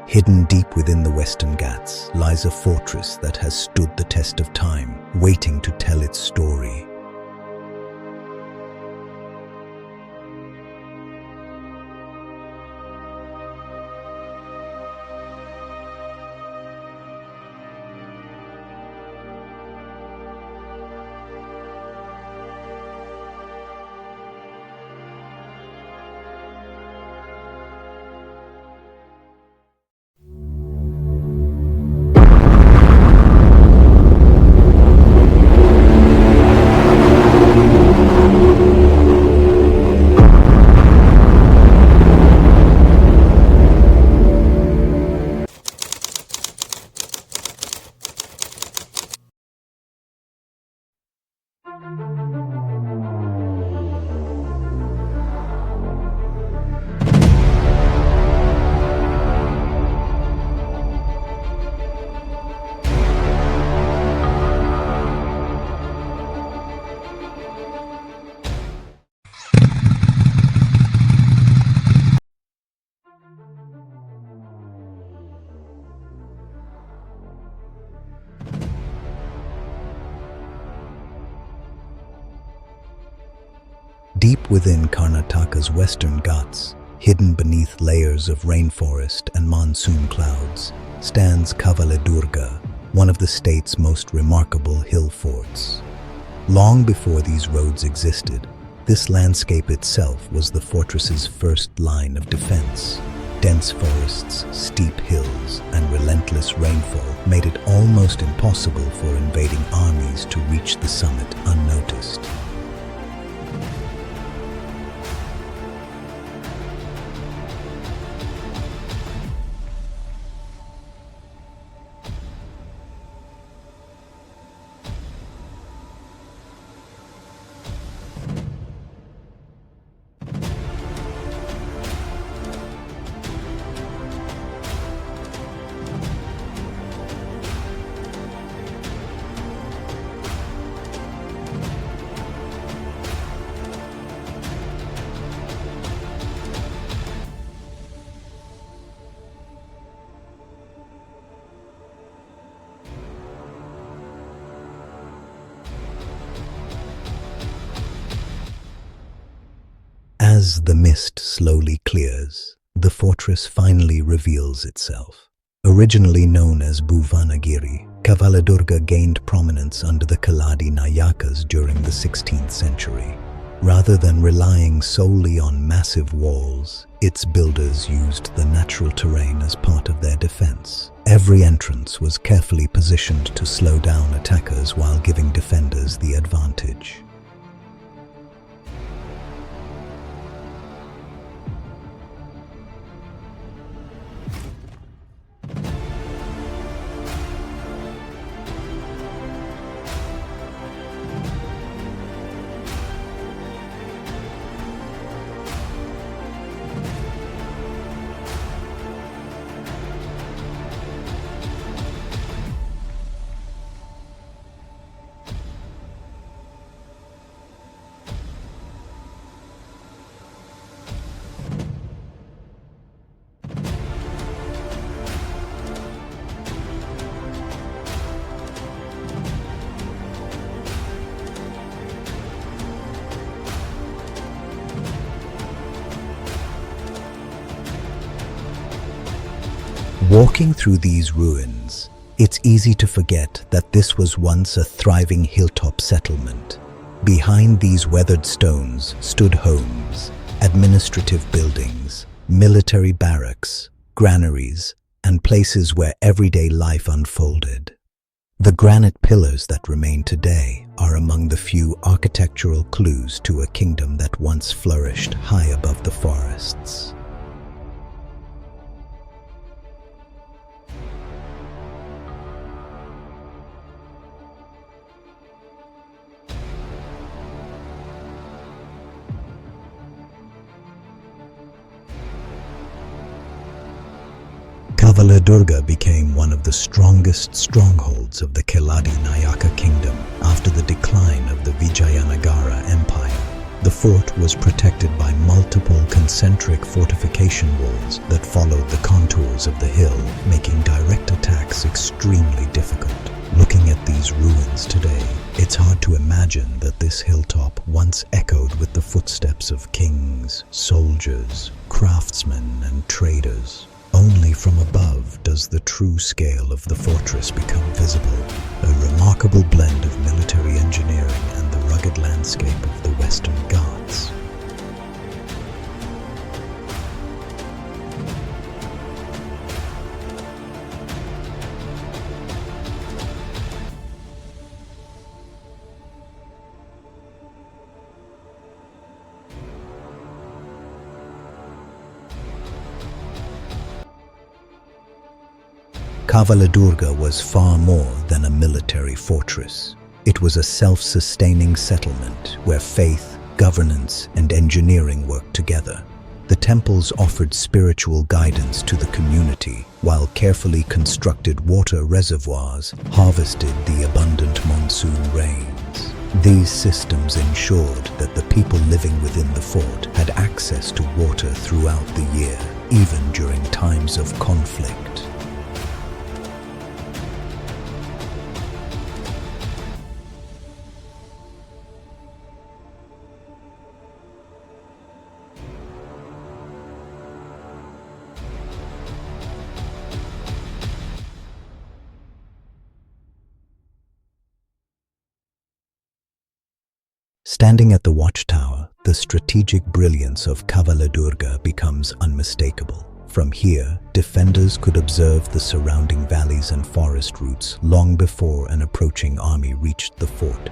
Hidden deep within the Western Ghats lies a fortress that has stood the test of time, waiting to tell its story. Deep within Karnataka's Western Ghats, hidden beneath layers of rainforest and monsoon clouds, stands Kavaledurga, one of the state's most remarkable hill forts. Long before these roads existed, this landscape itself was the fortress's first line of defense. Dense forests, steep hills, and relentless rainfall made it almost impossible for invading armies to reach the summit unnoticed. As the mist slowly clears, the fortress finally reveals itself. Originally known as Bhuvanagiri, Kavaledurga gained prominence under the Keladi Nayakas during the 16th century. Rather than relying solely on massive walls, its builders used the natural terrain as part of their defense. Every entrance was carefully positioned to slow down attackers while giving defenders the advantage. Walking through these ruins, it's easy to forget that this was once a thriving hilltop settlement. Behind these weathered stones stood homes, administrative buildings, military barracks, granaries, and places where everyday life unfolded. The granite pillars that remain today are among the few architectural clues to a kingdom that once flourished high above the forests. Kavaledurga became one of the strongest strongholds of the Keladi Nayaka kingdom after the decline of the Vijayanagara Empire. The fort was protected by multiple concentric fortification walls that followed the contours of the hill, making direct attacks extremely difficult. Looking at these ruins today, it's hard to imagine that this hilltop once echoed with the footsteps of kings, soldiers, craftsmen, and traders. Only from above does the true scale of the fortress become visible, a remarkable blend of military engineering and the rugged landscape of the Western Ghats. Kavaledurga was far more than a military fortress. It was a self-sustaining settlement where faith, governance, and engineering worked together. The temples offered spiritual guidance to the community, while carefully constructed water reservoirs harvested the abundant monsoon rains. These systems ensured that the people living within the fort had access to water throughout the year, even during times of conflict. Standing at the watchtower, the strategic brilliance of Kavaledurga becomes unmistakable. From here, defenders could observe the surrounding valleys and forest routes long before an approaching army reached the fort.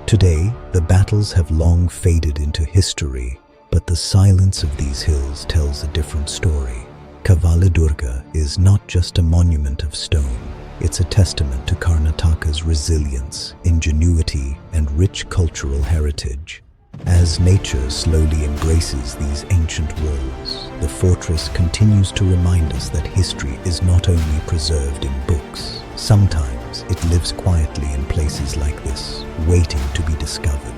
Today, the battles have long faded into history, but the silence of these hills tells a different story. Kavaledurga is not just a monument of stone. It's a testament to Karnataka's resilience, ingenuity, and rich cultural heritage. As nature slowly embraces these ancient walls, the fortress continues to remind us that history is not only preserved in books. Sometimes it lives quietly in places like this, waiting to be discovered.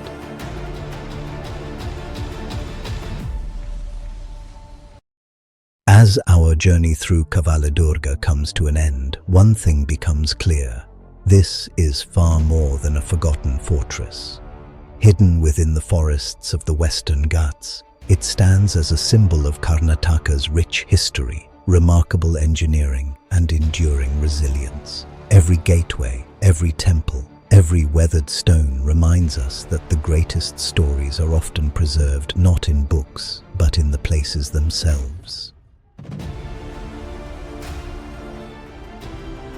As our journey through Kavaledurga comes to an end, one thing becomes clear. This is far more than a forgotten fortress. Hidden within the forests of the Western Ghats, it stands as a symbol of Karnataka's rich history, remarkable engineering, and enduring resilience. Every gateway, every temple, every weathered stone reminds us that the greatest stories are often preserved not in books, but in the places themselves.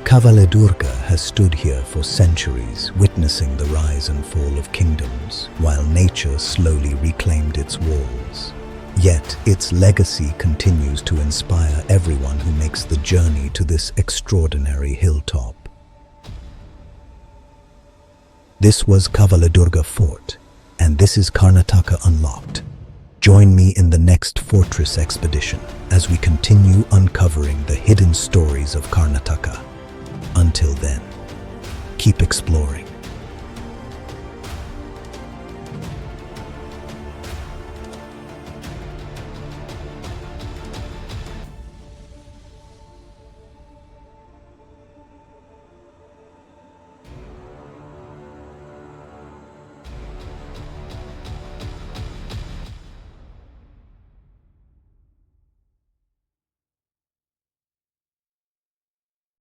Kavaledurga has stood here for centuries, witnessing the rise and fall of kingdoms, while nature slowly reclaimed its walls. Yet its legacy continues to inspire everyone who makes the journey to this extraordinary hilltop. This was Kavaledurga Fort, and this is Karnataka Unlocked. Join me in the next fortress expedition as we continue uncovering the hidden stories of Karnataka. Until then, keep exploring.